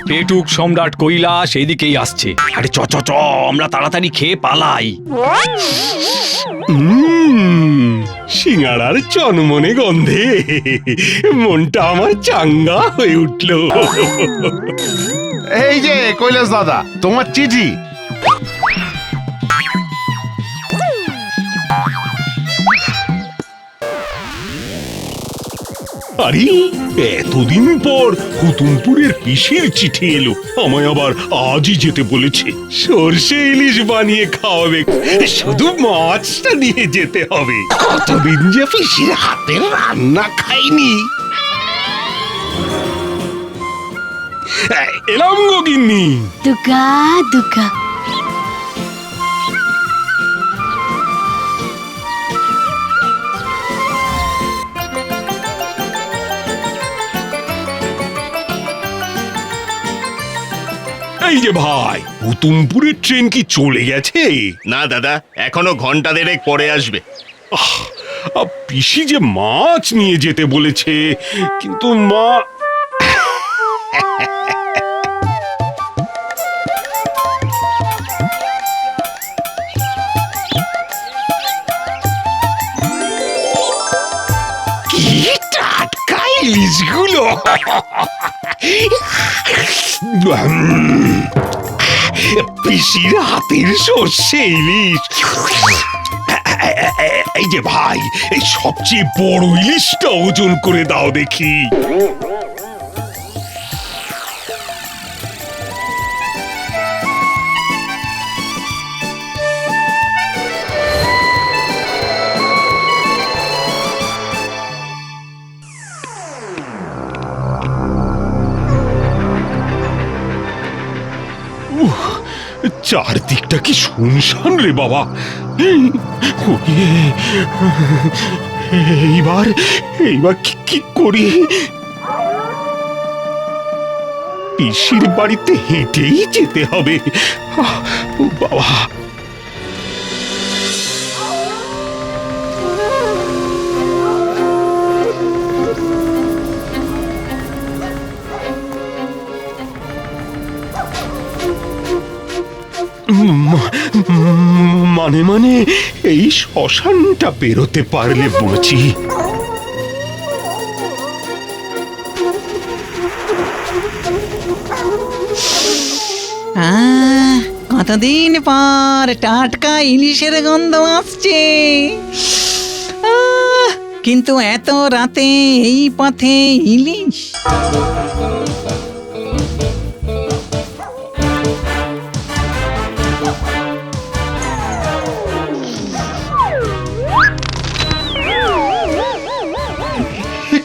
পেটুক সম্রাট কৈলাস এদিকেই আসছে। আরে চ চ চ, আমরা তাড়াতাড়ি খেয়ে পালাই। সিঙ্গাড়ার চনমনে গন্ধে মনটা আমার চাঙ্গা হয়ে উঠল। এই যে কৈলাস দাদা, তোমার চিঠি। আরে এতদিন পর হুতুমপুরের পিসির চিঠি এলো, আমায় আবার আজই যেতে বলেছে। সর্ষে ইলিশ বানিয়ে খাওয়াবে, শুধু মাছটা নিয়ে যেতে হবে। কতদিন যে পিসির হাতের রান্না খাইনি। এলাম গো গিন্নি। দুগা দুগা। এই যে ভাই, হুতুমপুরের ট্রেন কি চলে গেছে? না দাদা, এখনো ঘন্টা দেড়েক পরে আসবে। পিসি যে মাছ নিয়ে যেতে বলেছে, কিন্তু মা কি টাটকা ইলিশগুলো! পিসির হাতের সর্ষে ইলিশ। এই যে ভাই, এই সবচেয়ে বড় ইলিশটা ওজন করে দাও দেখি। চারদিকটা কি শুনশান রে বাবা। এইবার এইবার কি করি? পিসির বাড়িতে হেঁটেই যেতে হবে। বাবা, মানে এই শ্মশানটা বেরোতে পারলে বুঝি। কতদিন পর টাটকা ইলিশের গন্ধ আসছে। কিন্তু এত রাতে এই পথে ইলিশ?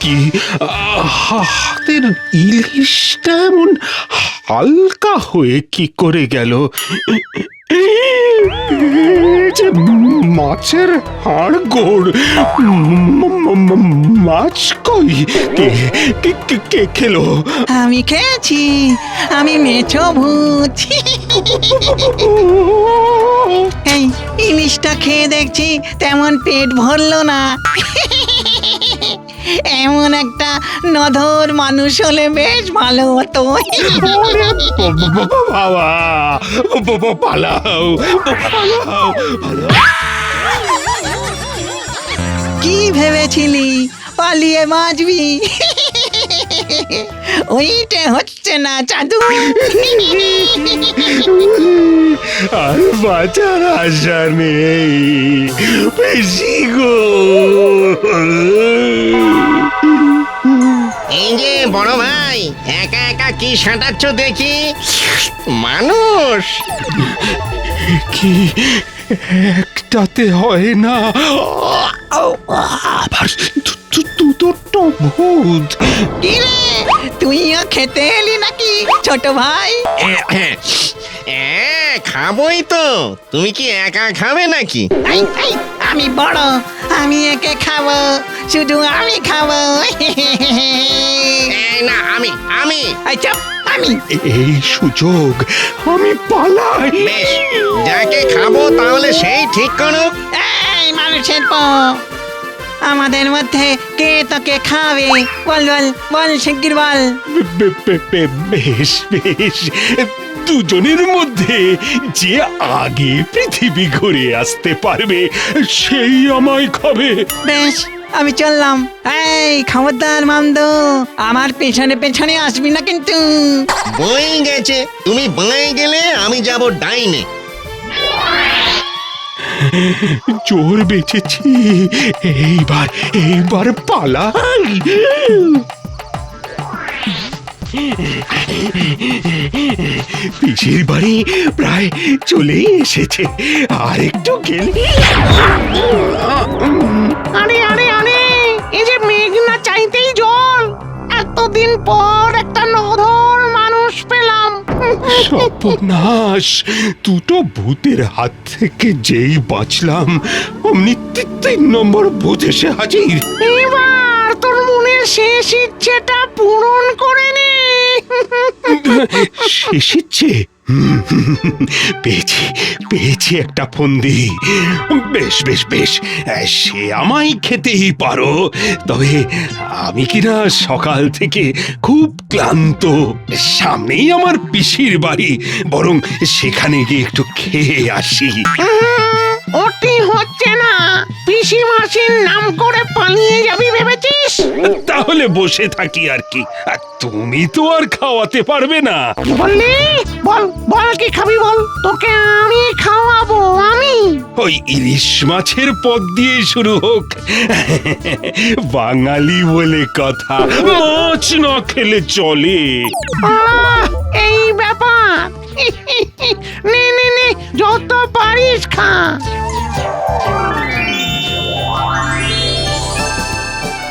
কি হাতের ইলিশটা এমন হালকা হয়ে কি করে গেল? যে মাছের হাড় গোড়, মাছ কই? কে খেলো? আমি খেয়েছি, আমি মেছো ভূত। এই ইলিশটা খেয়ে দেখছি তেমন পেট ভরলো না। এমন একটা নধর মানুষ হলে বেশ ভালো হতো। বাবা, পালাও, পালাও। কি ভেবেছিলি পালিয়ে বাঁচবি? ওইটা হচ্ছে না জাদু। আর বাঁচার আশা নেই বেশি গো। এই যে বড় ভাই, একা একা কি সাঁটাচ্ছ দেখি? মানুষ কি একটাতে হয় না? আবার দুটো ভূত। কিরে, তুইও খেতে এলি নাকি ছোট ভাই? খাবোই তো, তুমি কি একা খাবে নাকি? আমি বড়, আমি একে খাবো, শুধু আমি খাবো। না, আমি আচ্ছা, আমি এই সুযোগ আমি পালাই। বেশ, যাকে খাবো তাহলে সেই ঠিক করুক। মানুষের পো আমাদের মধ্যে কে তোকে খাবে বল বল বল শিগগির বল। বেশ বেশ, দুজনের মধ্যে যে আগে পৃথিবী ঘুরে আসতে পারবে সেই আমায় খাবে। বেশ আমি চললাম। এই খবরদার মামদো, আমার পেছনে পেছনে আসবি না কিন্তু। বই গেছে, তুমি বাঁয়ে গেলে আমি যাব ডাইনে। চোর বেঁচেছি, এইবার পালাই। পিসির বাড়ি প্রায় চলেই এসেছে, আর একটু গেলে। আরে আরে আরে, এই যে মেঘ না চাইতেই জল, এতদিন পর একটা নধর মানুষ পেলাম। সর্বনাশ, দুটো ভূতের হাত থেকে যেই বাঁচলাম অমনি 3 নম্বর ভূত এসে হাজির। এবার তোর মনের শেষ ইচ্ছেটা পূরণ করে নে। শেষ ইচ্ছে? পেয়েছি একটা ফন্দি। বেশ বেশ বেশ, সে আমায় খেতেই পারো, তবে আমি কিনা সকাল থেকে খুব ক্লান্ত। সামনেই আমার পিসির বাড়ি, বরং সেখানে গিয়ে একটু খেয়ে আসি। ওটি হচ্ছে না, পিসি মাসির নাম করে পালিয়ে যাবি ভেবেছিস? তাহলে বসে থাকি আর কি, আর তুমি তো আর খাওয়াতে পারবে না। কি বললি? বল বল, কি খাবি বল, তোকে আমি খাওয়াবো। আমি ওই ইলিশ মাছের পদ দিয়ে শুরু হোক, বাঙালি বলে কথা, মাছ না খেলে চলে। এই ব্যাপার। নে নে নে, যত পারিস খা।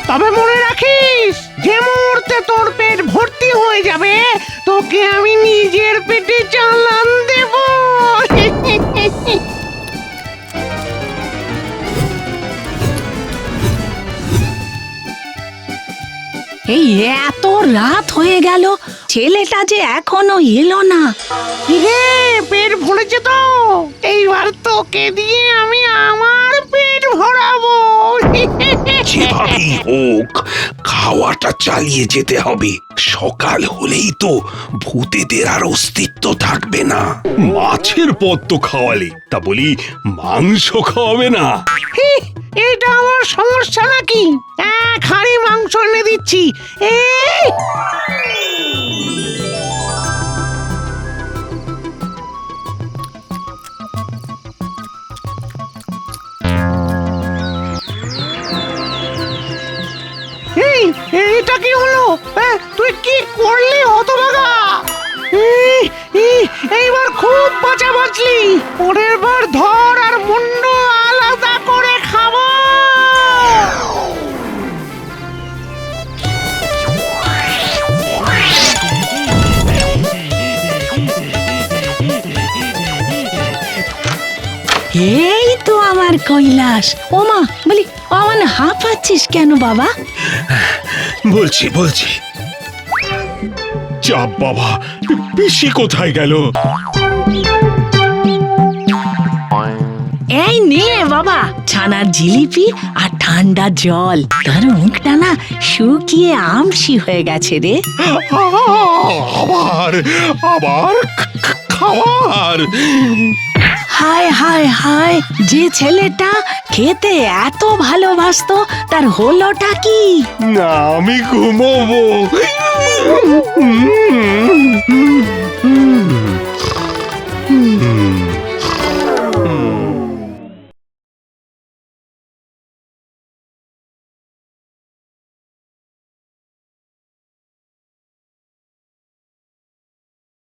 তবে মনে রাখিস, যে মুহূর্তে তোর পেট ভর্তি হয়ে যাবে, তোকে আমি নিজের পেটে চালান দেব। এই এত রাত হয়ে গেল, ছেলেটা যে এখনো এলো না। রে, পেট ভরেছে তো, এইবার তোকে দিয়ে আমি আমার পেট ভরাবো। যেভাবেই হোক খাওয়াটা চালিয়ে যেতে হবে, সকাল হলেই তো ভূতেদের আর অস্তিত্ব থাকবে না। মাছের পদ তো খাওয়ালে, তা বলি মাংস খাওয়াবে না? এটা আমার সমস্যা নাকি? এক হাঁড়ি মাংস এনে দিচ্ছি। এই এই, এটা কি হলো? তুই কি করলি হতভাগা? এইবার খুব বাঁচা বাঁচলি, পরের বার ধর আর মুন্ড আলাদা করে খাবো। এই তো আমার কৈলাস। ওমা, বলি আমার হাঁপাচ্ছিস কেন বাবা? বলছি চাপ বাবা, পিসি কোথায় গেল? এই নে বাবা, ছানার জিলিপি আর ঠান্ডা জল। তার মুখটা না শুকিয়ে আমসি হয়ে গেছে রে। আবার খাবার? হায় হায় হায়, যে ছেলেটা খেতে এত ভালোবাসতো, তার হলোটা কি? না, আমি ঘুমোবো।